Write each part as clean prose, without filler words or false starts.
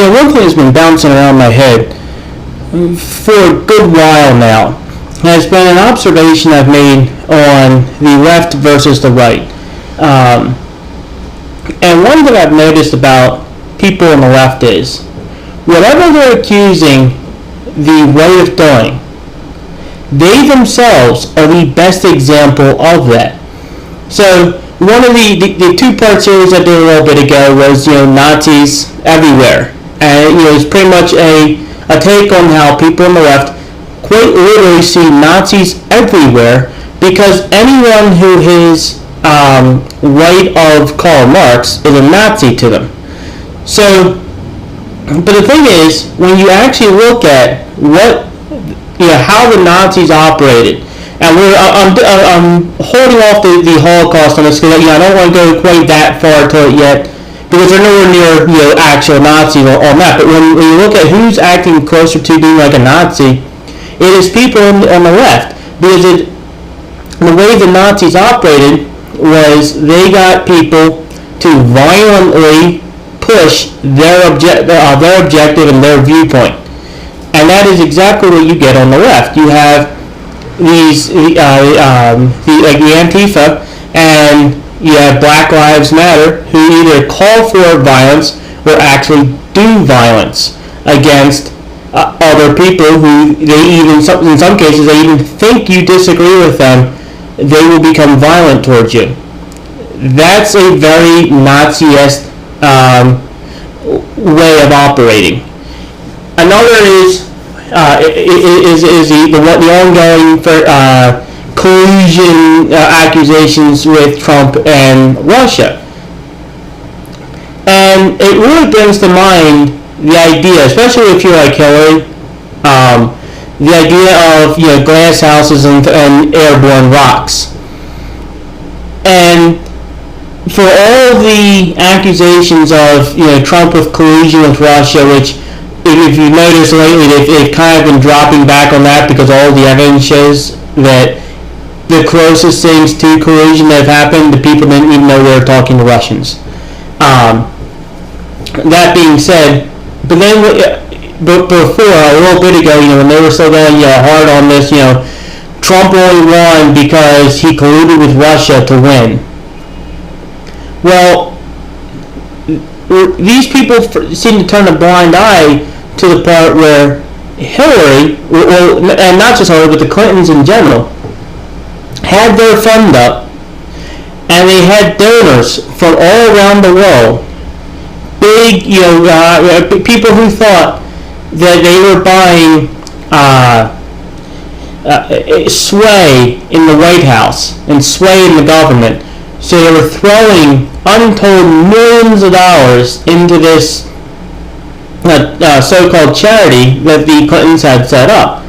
one thing that's been bouncing around my head for a good while now has been an observation I've made on the left versus the right. And one thing I've noticed about people on the left is whatever they're accusing the right of doing, they themselves are the best example of that. So one of the two-part series I did a little bit ago was Nazis everywhere, and it's pretty much a take on how people on the left quite literally see Nazis everywhere, because anyone who is right of Karl Marx is a Nazi to them. So, but the thing is, when you actually look at how the Nazis operated, and I'm holding off the Holocaust on this because I don't want to go quite that far to it yet, because they're nowhere near actual Nazis on that. But when you look at who's acting closer to being like a Nazi, it is people on the left, because the way the Nazis operated was they got people to violently push their objective and their viewpoint, and that is exactly what you get on the left. You have these like the Antifa, and you have Black Lives Matter, who either call for violence or actually do violence against other people who in some cases they even think you disagree with them. They will become violent towards you. That's a very Nazi-esque way of operating. Another is the ongoing collusion accusations with Trump and Russia, and it really brings to mind the idea, especially if you're like Hillary, the idea of glass houses and airborne rocks. And for all the accusations of Trump with collusion with Russia, which if you notice lately they've kind of been dropping back on that, because all the evidence shows that the closest things to collusion that have happened, the people didn't even know they were talking to Russians. That being said, but before, a little bit ago, when they were still going hard on this, Trump only won because he colluded with Russia to win. Well, these people seem to turn a blind eye to the part where Hillary, and not just Hillary, but the Clintons in general, had their fund up, and they had donors from all around the world. Big, people who thought that they were buying sway in the White House and sway in the government. So they were throwing untold millions of dollars into this so-called charity that the Clintons had set up.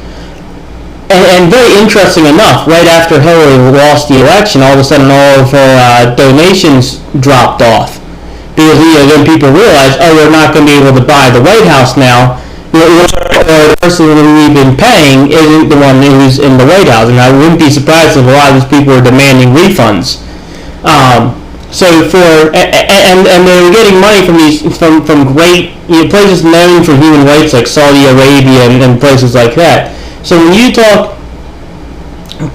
And very interesting enough, right after Hillary lost the election, all of a sudden all of her donations dropped off. Because then people realized, we're not going to be able to buy the White House now. The person who we've been paying isn't the one who's in the White House. And I wouldn't be surprised if a lot of these people were demanding refunds. So and they were getting money from great places known for human rights like Saudi Arabia and places like that. So when you talk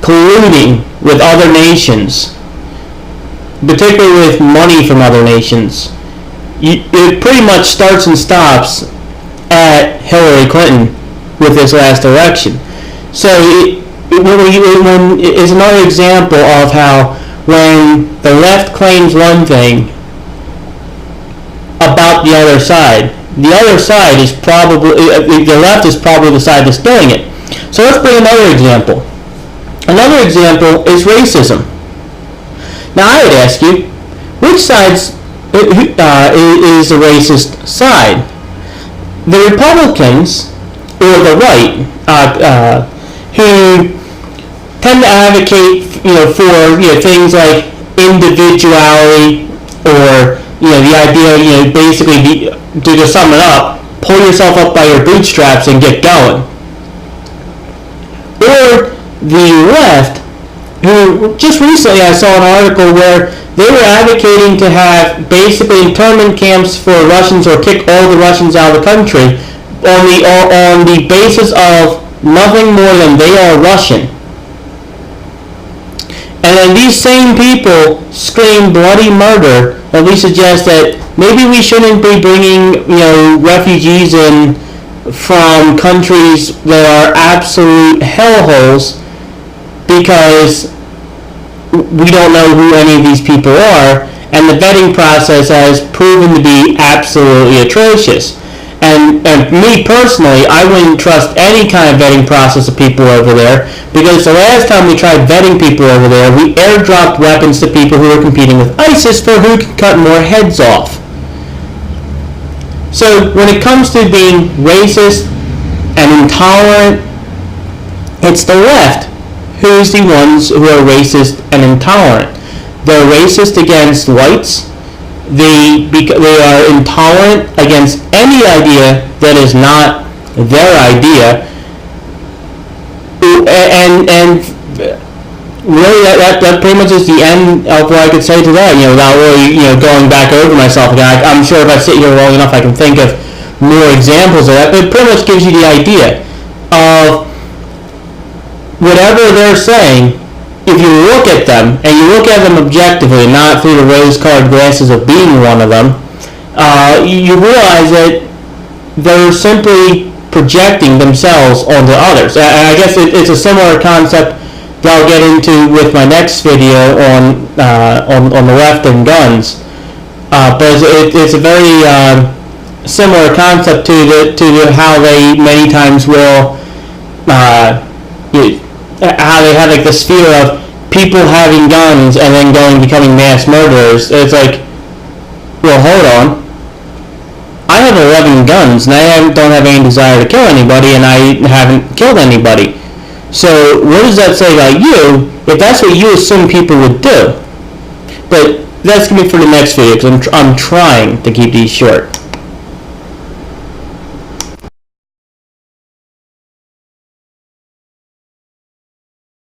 colluding with other nations, particularly with money from other nations, it pretty much starts and stops at Hillary Clinton with this last election. So it's another example of how when the left claims one thing about the other side is probably, the left is probably the side that's doing it. So let's bring another example. Another example is racism. Now I would ask you, which side is the racist side? The Republicans or the right, who tend to advocate, for things like individuality, or the idea, basically to just sum it up, pull yourself up by your bootstraps and get going. Or the left, who just recently I saw an article where they were advocating to have basically internment camps for Russians or kick all the Russians out of the country on the basis of nothing more than they are Russian. And then these same people scream bloody murder, at least suggest that maybe we shouldn't be bringing, refugees in from countries that are absolute hellholes because we don't know who any of these people are, and the vetting process has proven to be absolutely atrocious. And me personally, I wouldn't trust any kind of vetting process of people over there, because the last time we tried vetting people over there, we airdropped weapons to people who were competing with ISIS for who could cut more heads off. So when it comes to being racist and intolerant, it's the left who's the ones who are racist and intolerant. They're racist against whites. They are intolerant against any idea that is not their idea, and really that pretty much is the end of what I could say to that. Without really going back over myself again. I'm sure if I sit here long enough, I can think of more examples of that. But it pretty much gives you the idea of whatever they're saying. If you look at them, and you look at them objectively, not through the rose-colored glasses of being one of them, you realize that they're simply projecting themselves onto others. And I guess it's a similar concept that I'll get into with my next video on the left and guns. But it's a very similar concept to how they many times will how they have like this fear of people having guns and then becoming mass murderers. It's like, well, hold on. I have 11 guns and I don't have any desire to kill anybody, and I haven't killed anybody. So what does that say about you if that's what you assume people would do? But that's going to be for the next video, because I'm trying to keep these short.